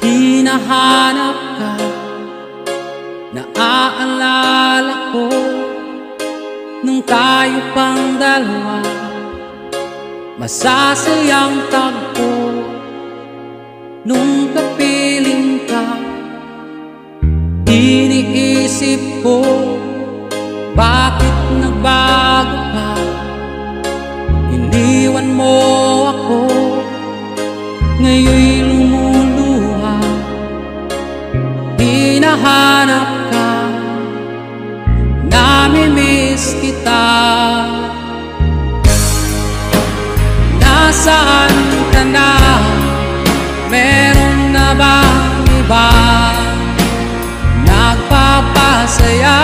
Hinahanap ka, naaalala ko nung tayo pang dalawa, masasayang tagpo. Nung kapiling ka, iniisip ko, bakit nagbago ka? Iniwan mo ako, ngayon'y lumuluha. Hinahanap ka, namimiss kita. Nasaan ka na? Meron na bang iba nagpapasaya?